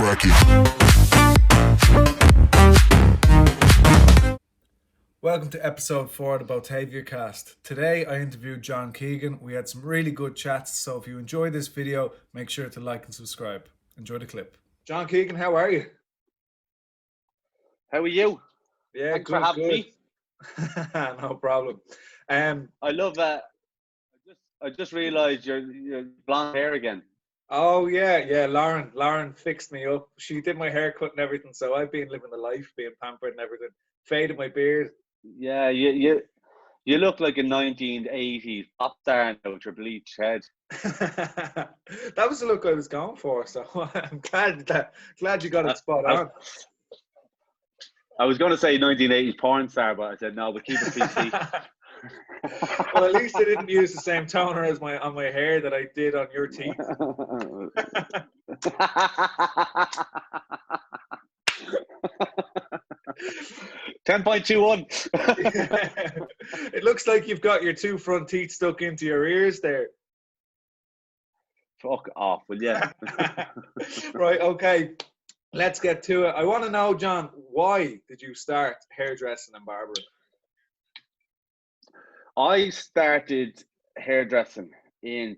cracking. Welcome to episode 4 of the Boetavia Cast. Today I interviewed John Keegan. We had some really good chats, so if you enjoyed this video, make sure to like and subscribe. Enjoy the clip. John Keegan, how are you? How are you? Yeah, Thanks good, for having me. No problem. I love. I just realised you're blonde hair again. Oh yeah. Lauren fixed me up. She did my haircut and everything, so I've been living the life, being pampered and everything. Faded my beard. Yeah, you look like a 1980s pop star now with your bleached head. That was the look I was going for, so I'm glad you got it spot on. I was going to say 1980s porn star, but I said no, but keep it PC. Well, at least I didn't use the same toner as on my hair that I did on your teeth. 10.21. It looks like you've got your 2 front teeth stuck into your ears there. Fuck off, will you? Right, okay. Let's get to it. I want to know, John, why did you start hairdressing and barbering? I started hairdressing in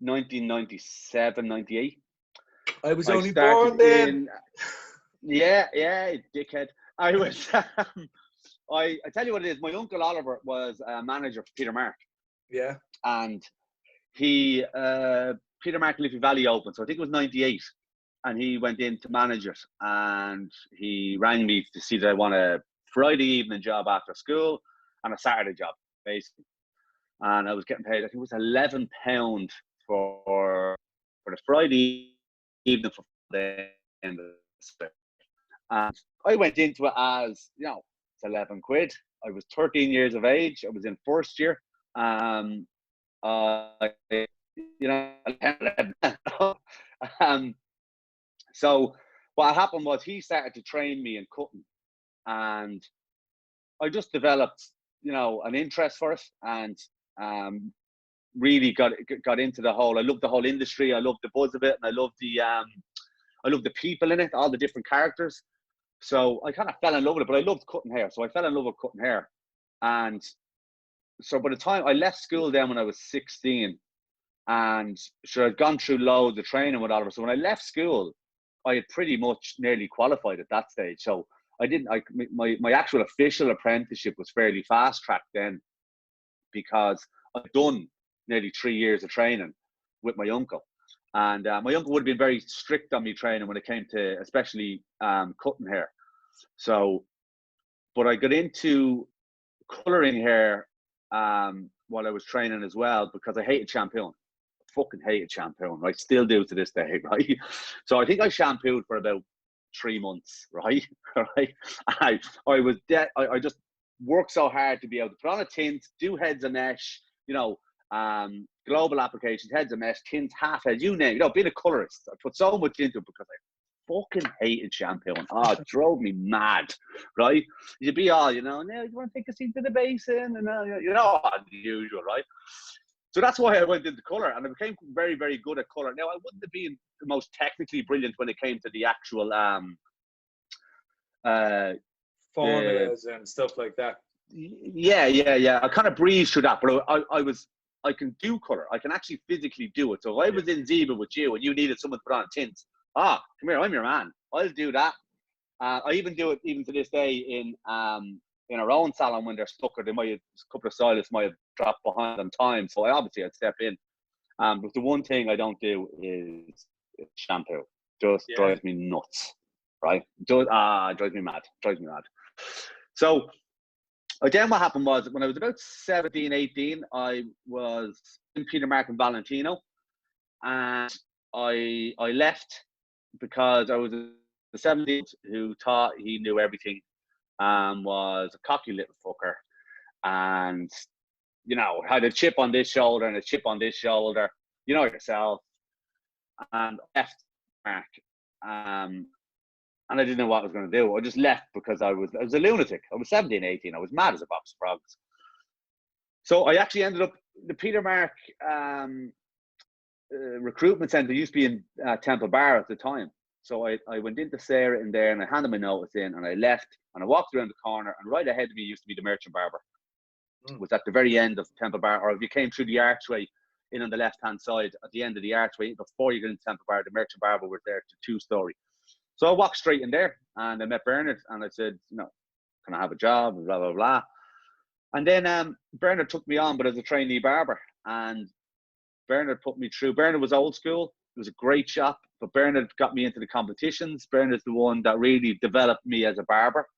1997, 98. I was only born then. Yeah, dickhead. I was. I tell you what it is. My uncle Oliver was a manager for Peter Mark. Yeah. And he, Peter Mark Liffey Valley opened, so I think it was 98. And he went in to manage it. And he rang me to see that I want a Friday evening job after school and a Saturday job, basically. And I was getting paid, I think it was £11 for the Friday evening for the end of the. And I went into it as, it's 11 quid. I was 13 years of age. I was in first year. So what happened was he started to train me in cutting, and I just developed, an interest for it, and really got into the whole. I love the whole industry. I love the buzz of it, and I love the people in it, all the different characters. So I kind of fell in love with it, but I loved cutting hair. So I fell in love with cutting hair. And so by the time I left school then when I was 16, and sure, I'd gone through loads of training with Oliver. So when I left school, I had pretty much nearly qualified at that stage. So my actual official apprenticeship was fairly fast tracked then, because I'd done nearly 3 years of training with my uncle. And my uncle would have been very strict on me training when it came to especially cutting hair. So, but I got into colouring hair while I was training as well, because I hated shampooing. I fucking hated shampooing. I still do to this day, right? So I think I shampooed for about 3 months, right? I was dead. I just worked so hard to be able to put on a tint, do heads of mesh, global applications, heads of mesh, tints, half heads, you name it. Being a colorist, I put so much into it because I fucking hated shampooing. It drove me mad, right? You'd be all, now you want to take a seat to the basin, and the usual, right? So that's why I went into color, and I became very, very good at color. Now, I wouldn't have been the most technically brilliant when it came to the actual formulas and stuff like that. Yeah. I kind of breezed through that, but I can do color. I can actually physically do it. So if I was in Ziba with you and you needed someone to put on a tint, come here, I'm your man. I'll do that. I even do it even to this day in our own salon when they're stuck, or a couple of stylists might have dropped behind on time. So I'd step in. But the one thing I don't do is shampoo. Just drives me nuts, right? Drives me mad. So then what happened was, when I was about 17, 18, I was in Peter Mark and Valentino, and I left because I was the 17th who thought he knew everything, was a cocky little fucker, and had a chip on this shoulder and a chip on this shoulder, yourself, and left Mark. And I didn't know what I was going to do. I just left because I was a lunatic. I was 17, 18. I was mad as a box of frogs. So I actually ended up, the Peter Mark recruitment centre used to be in Temple Bar at the time. So I went into Sarah in there and I handed my notice in and I left and I walked around the corner and right ahead of me used to be the merchant barber. It was at the very end of Temple Bar, or if you came through the archway in on the left-hand side at the end of the archway, before you get into Temple Bar, the merchant barber was there, to 2-story. So I walked straight in there and I met Bernard and I said, can I have a job? Blah, blah, blah. And then Bernard took me on, but as a trainee barber. And Bernard put me through. Bernard was old school. It was a great shop, but Bernard got me into the competitions. Bernard's the one that really developed me as a barber,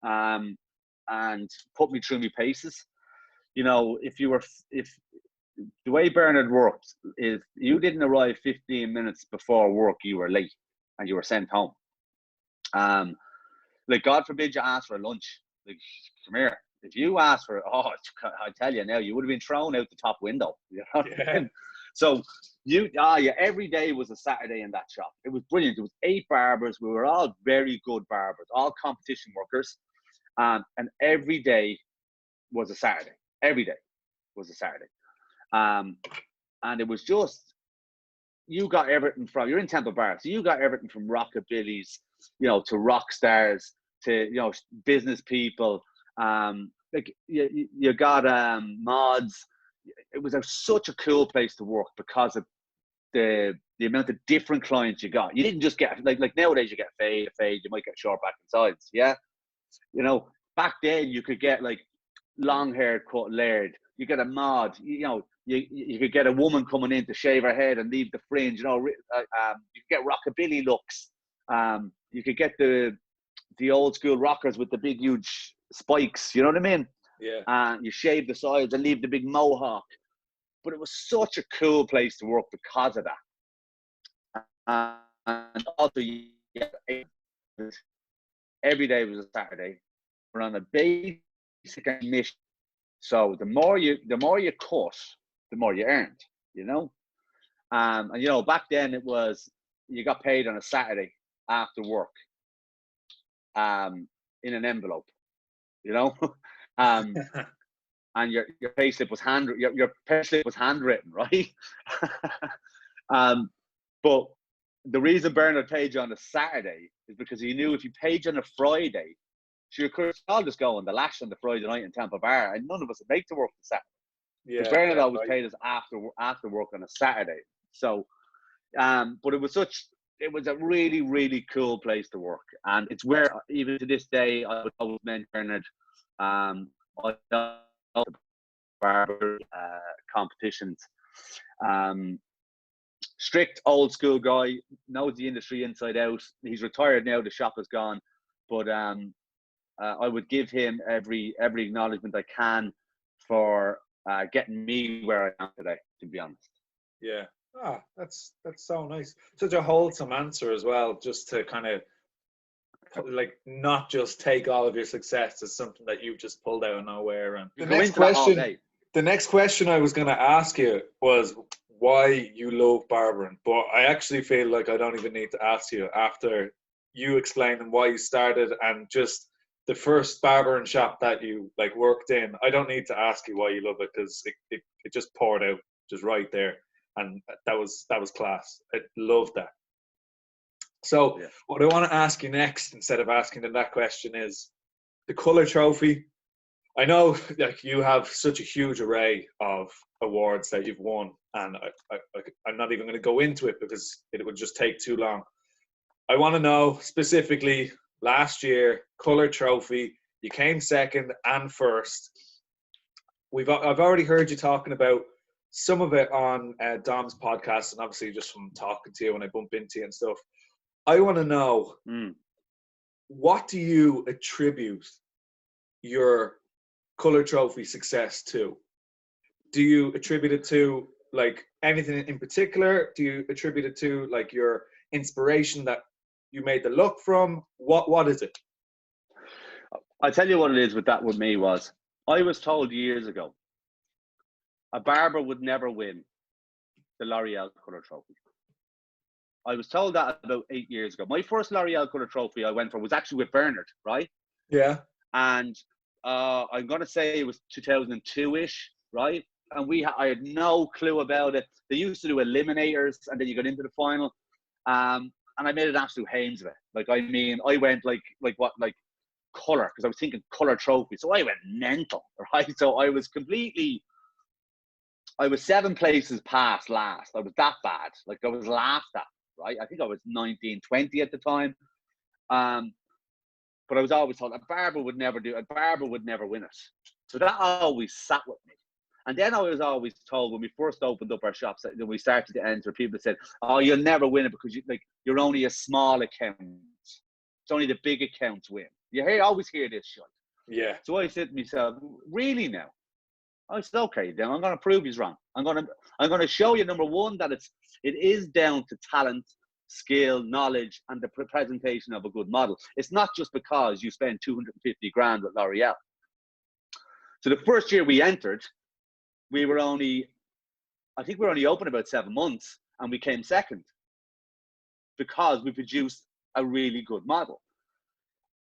and put me through my paces. If the way Bernard worked is you didn't arrive 15 minutes before work, you were late and you were sent home. Like, God forbid you ask for a lunch. Like, come here. If you ask for, I tell you now, you would have been thrown out the top window. You know what I mean? So every day was a Saturday in that shop. It was brilliant. There was 8 barbers. We were all very good barbers, all competition workers. And every day was a Saturday. Every day was a Saturday. And it was just, you got everything from, you're in Temple Bar, so you got everything from rockabillys, to rock stars, to, business people. Like you got mods. It was such a cool place to work because of the amount of different clients you got. You didn't just get like nowadays you get a fade, you might get short back and sides. Yeah. Back then you could get like long haired cut laird. You get a mod, you could get a woman coming in to shave her head and leave the fringe, you could get rockabilly looks. You could get the old school rockers with the big huge spikes, you know what I mean? Yeah. You shave the sides and leave the big mohawk. But it was such a cool place to work because of that. And also, every day was a Saturday. We're on a basic mission. So the more you cut, the more you earned, And back then it was, you got paid on a Saturday after work, in an envelope, and your payslip was handwritten, right? But the reason Bernard paid you on a Saturday is because he knew if he paid you on a Friday, you could all just go on the lash on the Friday night in Temple Bar, and none of us would make to work the Saturday. Yeah, Bernard always paid us after work on a Saturday. So, but it was a really, really cool place to work, and it's where even to this day I would always mention Bernard. I love the barber competitions. Strict old school guy, knows the industry inside out. He's retired now, the shop is gone, but I would give him every acknowledgement I can for getting me where I am today, to be honest. Yeah. That's so nice. Such a wholesome answer as well, just to kind of like not just take all of your success as something that you've just pulled out of nowhere. And the next question I was going to ask you was why you love barbering, but I actually feel like I don't even need to ask you after you explaining why you started and just the first barbering shop that you like worked in. I don't need to ask you why you love it, because it just poured out just right there, and that was class. I love that. So what I want to ask you next, instead of asking them that question, is the Colour Trophy. I know like you have such a huge array of awards that you've won, and I'm not even going to go into it because it would just take too long. I want to know specifically last year, Colour Trophy, you came second and first. I've already heard you talking about some of it on Dom's podcast, and obviously just from talking to you when I bump into you and stuff. I want to know, what do you attribute your Colour Trophy success to? Do you attribute it to like anything in particular? Do you attribute it to like your inspiration that you made the look from? What is it? I'll tell you what it is with me was, I was told years ago, a barber would never win the L'Oreal Colour Trophy. I was told that about 8 years ago. My first L'Oreal Colour Trophy I went for was actually with Bernard, right? Yeah. And I'm going to say it was 2002-ish, right? And I had no clue about it. They used to do eliminators, and then you got into the final. and I made an absolute hames of it. Like, I mean, I went like colour, because I was thinking colour trophy. So I went mental, right? So I was 7 places past last. I was that bad. Like, I was laughed at, right? I think I was 19, 20 at the time. But I was always told a barber would never win it. So that always sat with me. And then I was always told, when we first opened up our shops, that we started to enter, people said, "Oh, you'll never win it because you're only a small account. It's only the big accounts win." Always hear this shit. Yeah. So I said to myself, "Really now?" I said, "Okay, then I'm going to prove he's wrong. I'm going to show you, number one, that it is down to talent, skill, knowledge, and the presentation of a good model. It's not just because you spend 250 grand with L'Oreal." So the first year we entered, we were only open about 7 months, and we came second because we produced a really good model.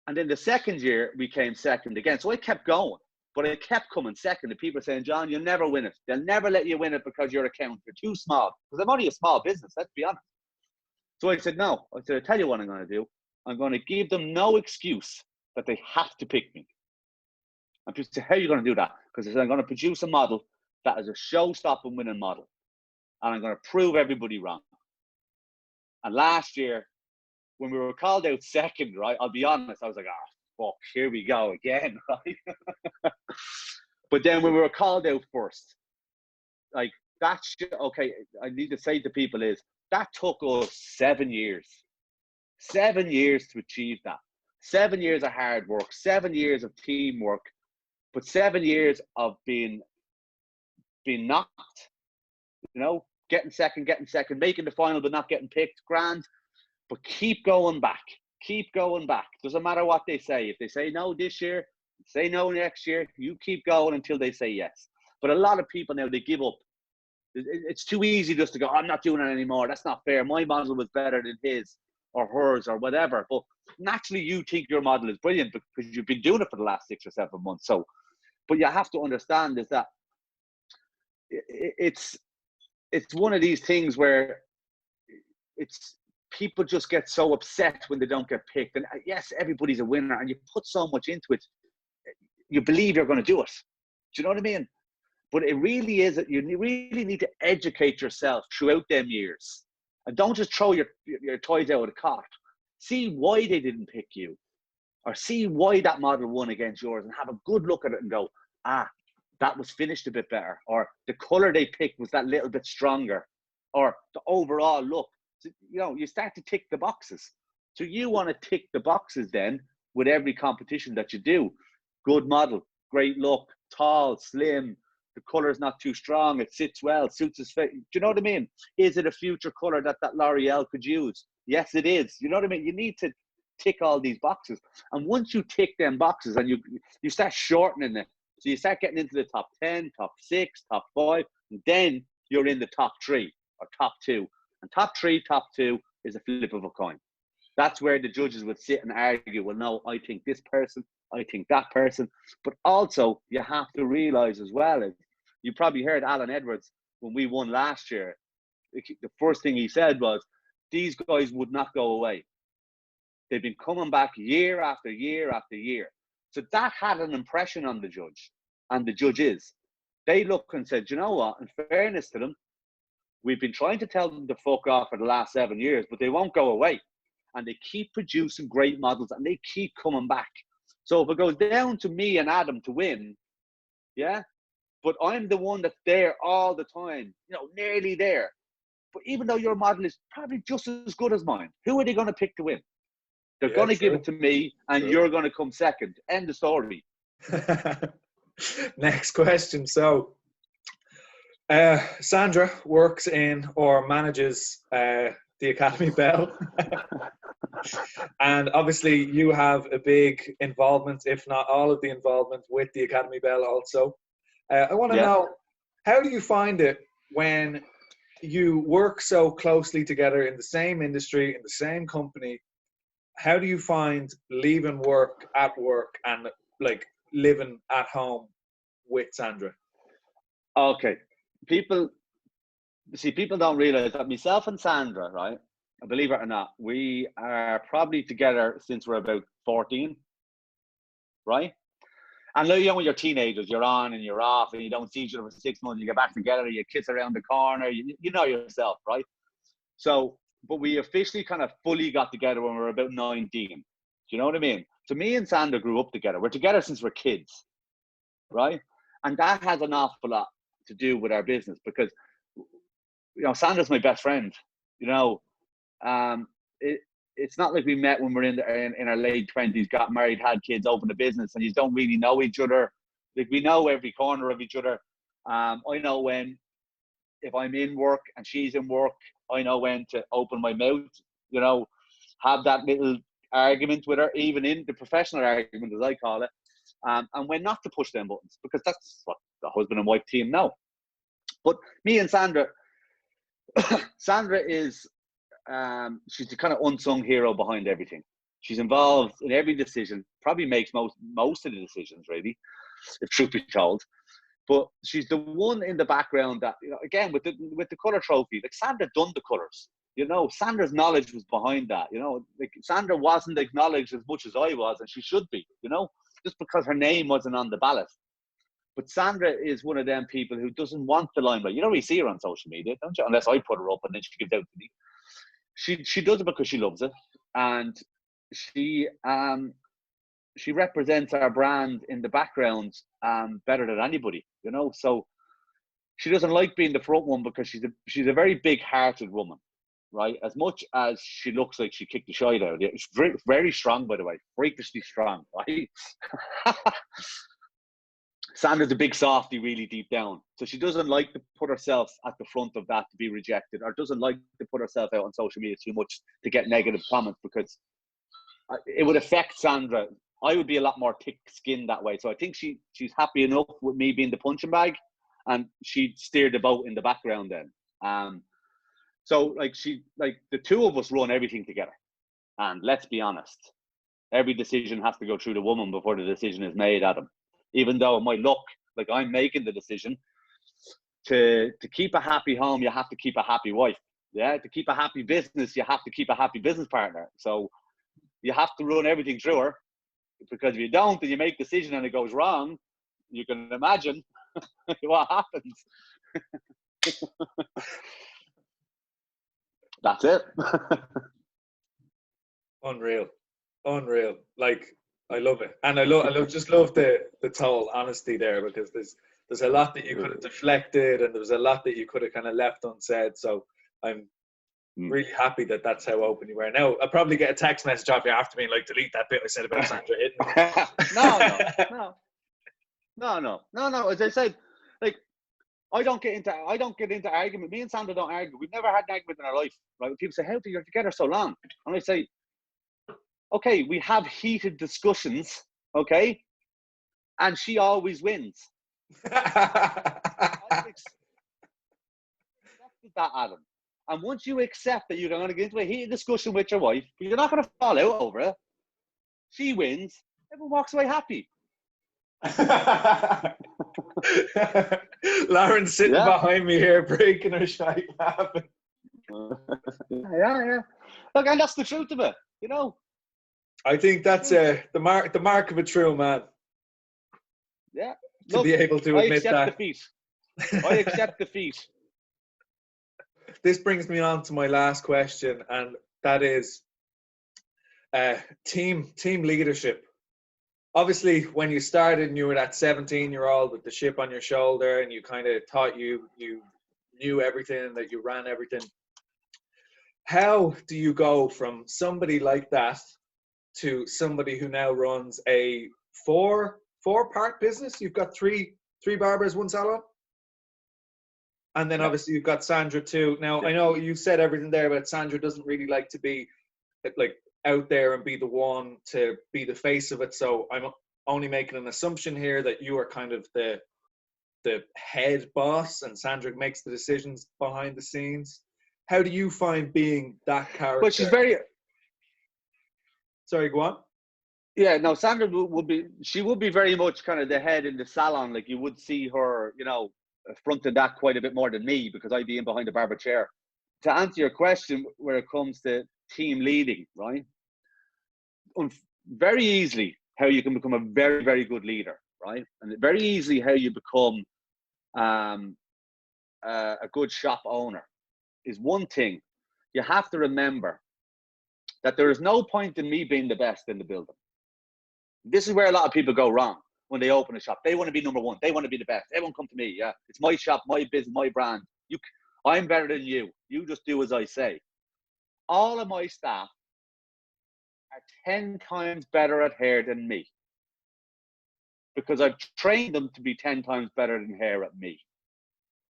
And then the second year we came second again. So I kept going, but I kept coming second. And people are saying, "John, you'll never win it. They'll never let you win it because your account, you're too small." Because I'm only a small business, let's be honest. So I said, no. I said, "I'll tell you what I'm going to do. I'm going to give them no excuse that they have to pick me." And people say, "How are you going to do that?" Because I said, "I'm going to produce a model that is a show-stopping winning model. And I'm going to prove everybody wrong." And last year, when we were called out second, right, I'll be honest, I was like, fuck, here we go again, right? But then when we were called out first, like, okay, I need to say to people is, that took us 7 years. 7 years to achieve that. 7 years of hard work, 7 years of teamwork, but 7 years of being knocked, getting second, making the final but not getting picked, grand. But keep going back. Doesn't matter what they say. If they say no this year, say no next year, you keep going until they say yes. But a lot of people now, they give up. It's too easy just to go, "I'm not doing it anymore. That's not fair. My model was better than his or hers or whatever." But naturally, you think your model is brilliant because you've been doing it for the last 6 or 7 months. So, but you have to understand is that it's one of these things where people just get so upset when they don't get picked. And yes, everybody's a winner, and you put so much into it, you believe you're going to do it. Do you know what I mean? But it really is that you really need to educate yourself throughout them years, and don't just throw your toys out of the cart. See why they didn't pick you, or see why that model won against yours, and have a good look at it and go, that was finished a bit better, or the color they picked was that little bit stronger, or the overall look. So, you start to tick the boxes. So you want to tick the boxes then with every competition that you do. Good model, great look, tall, slim, the color's not too strong, it sits well, suits his face. Do you know what I mean? Is it a future color that L'Oreal could use? Yes, it is. You know what I mean? You need to tick all these boxes. And once you tick them boxes and you start shortening it, so you start getting into the top 10, top 6, top 5, and then you're in the top 3 or top 2. And top 3, top 2 is a flip of a coin. That's where the judges would sit and argue, "Well, no, I think this person, I think that person." But also, you have to realize as well, as you probably heard Alan Edwards when we won last year, the first thing he said was, "These guys would not go away. They've been coming back year after year after year." So that had an impression on the judge and the judges. They looked and said, "You know what? In fairness to them, we've been trying to tell them to fuck off for the last 7 years, but they won't go away. And they keep producing great models, and they keep coming back. So if it goes down to me and Adam to win, yeah, but I'm the one that's there all the time, nearly there. But even though your model is probably just as good as mine, who are they going to pick to win? They're going to give it to me, and you're going to come second. End of story." Next question. So, Sandra works in or manages the Academy Bell. And obviously you have a big involvement, if not all of the involvement, with the Academy Bell also. I want to know, how do you find it when you work so closely together in the same industry, in the same company? How do you find leaving work at work and like living at home with Sandra? Okay. People don't realize that myself and Sandra, right? believe it or not, we are probably together since we're about 14, right? And like, when you're teenagers, you're on and you're off, and you don't see each other for 6 months. You get back together, you kiss around the corner. You know yourself, right? So, but we officially kind of fully got together when we were about 19. Do you know what I mean? So me and Sandra grew up together. We're together since we're kids, right? And that has an awful lot to do with our business because, Sandra's my best friend. It's not like we met when we're in our late 20s, got married, had kids, opened a business, and you don't really know each other. Like, we know every corner of each other. I know if I'm in work and she's in work, I know when to open my mouth, have that little argument with her, even in the professional argument, as I call it, and when not to push them buttons, because that's what the husband and wife team know. But me and Sandra is, she's the kind of unsung hero behind everything. She's involved in every decision, probably makes most of the decisions, really, if truth be told. But she's the one in the background that, again, with the colour trophy, like, Sandra done the colours. Sandra's knowledge was behind that. Like, Sandra wasn't acknowledged as much as I was, and she should be, just because her name wasn't on the ballot. But Sandra is one of them people who doesn't want the limelight. You don't really see her on social media, don't you? Unless I put her up and then she gives out to me. She does it because she loves it, and she represents our brand in the background better than anybody, So she doesn't like being the front one because she's a very big-hearted woman, right? As much as she looks like she kicked the shite out of you, she's very, very strong, by the way, freakishly strong, right? Sandra's a big softy, really deep down. So she doesn't like to put herself at the front of that to be rejected, or doesn't like to put herself out on social media too much to get negative comments, because it would affect Sandra. I would be a lot more thick-skinned that way. So I think she's happy enough with me being the punching bag, and she'd steer the boat in the background then. So the two of us run everything together. And let's be honest, every decision has to go through the woman before the decision is made, Adam. Even though it might look like I'm making the decision. To keep a happy home, you have to keep a happy wife. Yeah, to keep a happy business, you have to keep a happy business partner. So you have to run everything through her, because if you don't and you make a decision and it goes wrong, you can imagine what happens. That's it. Unreal. Like, I love it, and I love the total honesty there, because there's a lot that you could have deflected, and there was a lot that you could have kind of left unsaid. So I'm really happy that that's how open you were. Now I'll probably get a text message off you after me, like, delete that bit I said about Sandra hitting. No. As I said, like, I don't get into argument. Me and Sandra don't argue. We've never had an argument in our life, right? People say, "How do you together so long?" And I say, okay, we have heated discussions, okay? And she always wins. I've accepted that, Adam. And once you accept that you're going to get into a heated discussion with your wife, you're not going to fall out over it. She wins. Everyone walks away happy. Lauren's sitting behind me here, breaking her shite laughing. Yeah. Look, and that's the truth of it, I think that's the mark of a true man. Yeah. To be able to admit that. I accept defeat. This brings me on to my last question, and that is team leadership. Obviously, when you started and you were that 17-year-old with the chip on your shoulder, and you kind of thought you knew everything, that you ran everything. How do you go from somebody like that to somebody who now runs a four-part business? You've got three barbers, one salon, and then obviously you've got Sandra too. Now, I know you said everything there, but Sandra doesn't really like to be like out there and be the one to be the face of it. So I'm only making an assumption here that you are kind of the head boss, and Sandra makes the decisions behind the scenes. How do you find being that character? But she's very... Sorry, go on. Yeah, no, Sandra would be very much kind of the head in the salon. Like, you would see her, fronting that quite a bit more than me, because I'd be in behind the barber chair. to answer your question, where it comes to team leading, right? Very easily, how you can become a very, very good leader, right? And very easily, how you become a good shop owner is one thing. You have to remember that there is no point in me being the best in the building. This is where a lot of people go wrong when they open a shop. They want to be number one. They want to be the best. Everyone come to me. Yeah, it's my shop, my business, my brand. I'm better than you. You just do as I say. All of my staff are 10 times better at hair than me, because I've trained them to be 10 times better than hair at me.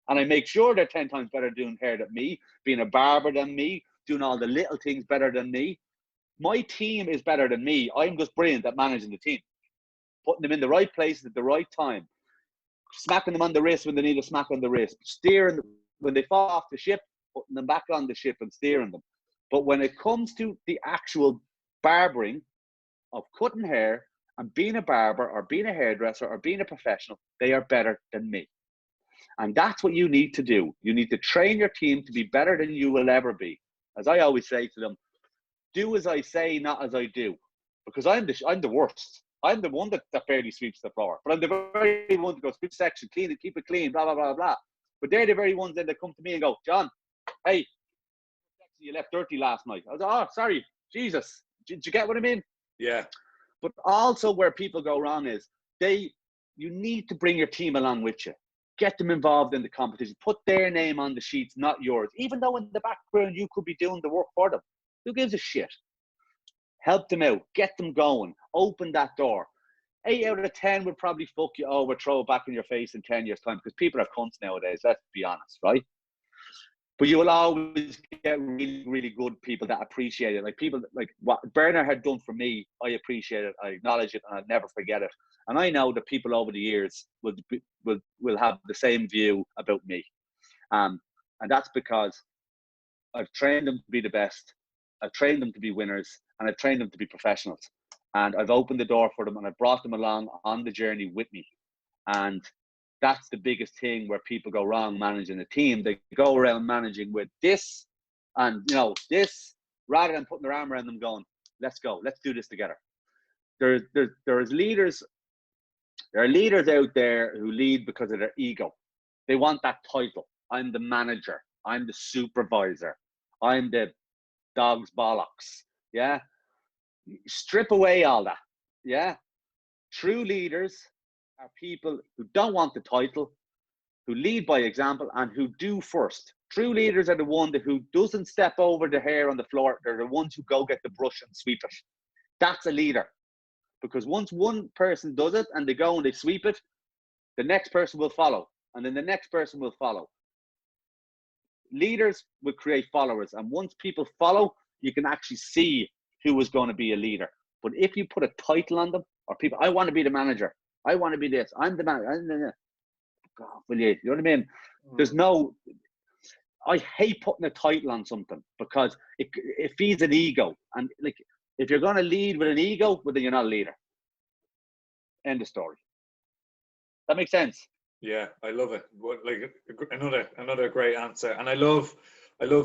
And I make sure they're 10 times better doing hair than me, being a barber than me, doing all the little things better than me. My team is better than me. I'm just brilliant at managing the team, putting them in the right places at the right time, smacking them on the wrist when they need a smack on the wrist, steering them when they fall off the ship, putting them back on the ship and steering them. But when it comes to the actual barbering of cutting hair and being a barber or being a hairdresser or being a professional, they are better than me. And that's what you need to do. You need to train your team to be better than you will ever be. As I always say to them, do as I say, not as I do. Because I'm the worst. I'm the one that barely sweeps the floor. But I'm the very one that goes, sweep section, clean it, keep it clean, blah, blah, blah, blah. But they're the very ones that come to me and go, John, hey, you left dirty last night. I was like, oh, sorry, Jesus. Did you get what I mean? Yeah. But also where people go wrong is you need to bring your team along with you. Get them involved in the competition. Put their name on the sheets, not yours. Even though in the background you could be doing the work for them. Who gives a shit? Help them out. Get them going. Open that door. 8 out of 10 would probably fuck you over, throw it back in your face in 10 years' time, because people are cunts nowadays, let's be honest, right? But you will always get really, really good people that appreciate it. Like people, like what Bernard had done for me, I appreciate it, I acknowledge it, and I'll never forget it. And I know that people over the years will have the same view about me. And that's because I've trained them to be the best. I've trained them to be winners, and I've trained them to be professionals. And I've opened the door for them, and I've brought them along on the journey with me. And that's the biggest thing where people go wrong managing a team. They go around managing with this and, this, rather than putting their arm around them going, let's go, let's do this together. There are leaders out there who lead because of their ego. They want that title. I'm the manager. I'm the supervisor. I'm the dog's bollocks. Yeah. Strip away all that. Yeah. True leaders are people who don't want the title, who lead by example, and who do first. True leaders are the one who doesn't step over the hair on the floor. They're the ones who go get the brush and sweep it. That's a leader. Because once one person does it and they go and they sweep it, the next person will follow. And then the next person will follow. Leaders will create followers. And once people follow, you can actually see who is going to be a leader. But if you put a title on them, or people, I want to be the manager. I want to be this. I'm the manager. God, will you? You know what I mean? There's no... I hate putting a title on something because it feeds an ego. And like, if you're going to lead with an ego, well, then you're not a leader. End of story. That makes sense. Yeah, I love it. Like another great answer, and I love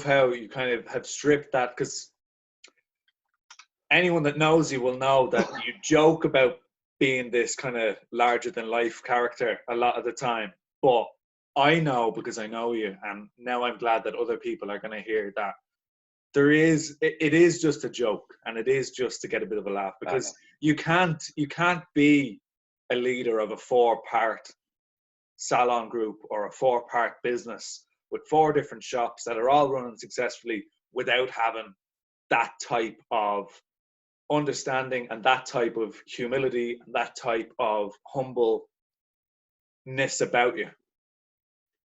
how you kind of have stripped that, because anyone that knows you will know that you joke about being this kind of larger than life character a lot of the time. But I know, because I know you, and now I'm glad that other people are going to hear that it is just a joke, and it is just to get a bit of a laugh, because you can't be a leader of a 4-part salon group or a 4-part business with 4 different shops that are all running successfully without having that type of understanding and that type of humility and that type of humbleness about you.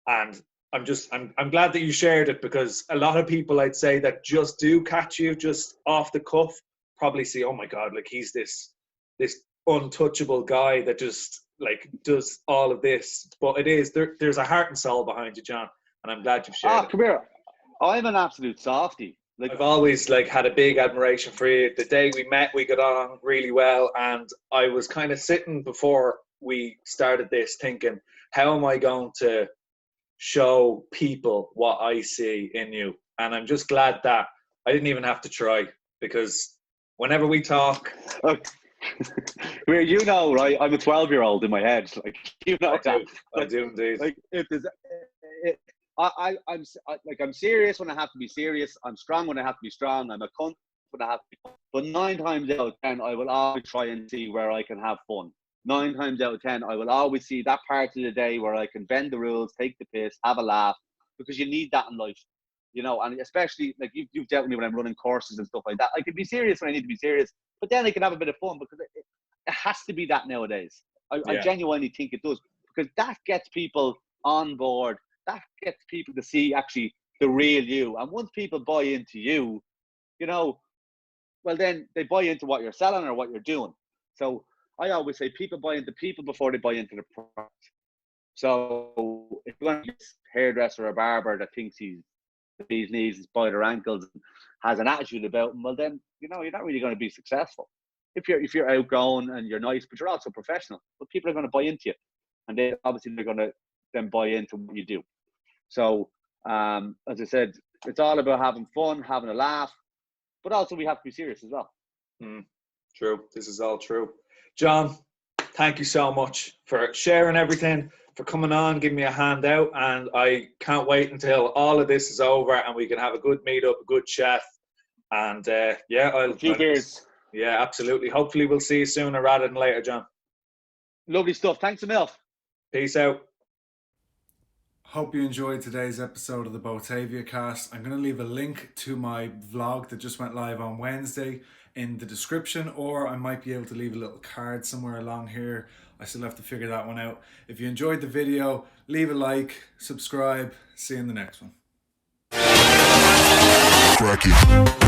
And I'm glad that you shared it, because a lot of people, I'd say, that just do catch you just off the cuff probably see, oh my God, like he's this untouchable guy that just like does all of this. But there's a heart and soul behind you, John, and I'm glad you've shared it. Come here. I'm an absolute softie. Like, I've always like had a big admiration for you. The day we met, we got on really well, and I was kind of sitting before we started this thinking, how am I going to show people what I see in you? And I'm just glad that I didn't even have to try, because whenever we talk... Where you know, right? I'm a 12-year-old in my head. Like, you know that. I do indeed. Like, if there's, I'm serious when I have to be serious. I'm strong when I have to be strong. I'm a cunt when I have to be fun. But 9 times out of 10, I will always try and see where I can have fun. 9 times out of 10, I will always see that part of the day where I can bend the rules, take the piss, have a laugh, because you need that in life. You know, and especially, like, you've dealt with me when I'm running courses and stuff like that. I can be serious when I need to be serious, but then I can have a bit of fun, because it has to be that nowadays. I genuinely think it does, because that gets people on board. That gets people to see actually the real you. And once people buy into you, you know, well, then they buy into what you're selling or what you're doing. So I always say people buy into people before they buy into the product. So if you're going to get a hairdresser or a barber that thinks he's these knees by their ankles, has an attitude about him, well, then, you know, you're not really going to be successful. If you're outgoing and you're nice, but you're also professional, but people are going to buy into you, and they're going to then buy into what you do. So as I said, it's all about having fun, having a laugh, but also we have to be serious as well. True. This is all true. John, thank you so much for sharing everything, for coming on, giving me a hand out, and I can't wait until all of this is over and we can have a good meet up, a good chat, and a few beers. Yeah, absolutely. Hopefully we'll see you sooner rather than later, John. Lovely stuff. Thanks a mil. Peace out. Hope you enjoyed today's episode of the Boetavia Cast. I'm going to leave a link to my vlog that just went live on Wednesday in the description, or I might be able to leave a little card somewhere along here. I still have to figure that one out. If you enjoyed the video, leave a like, subscribe. See you in the next one. Cracky.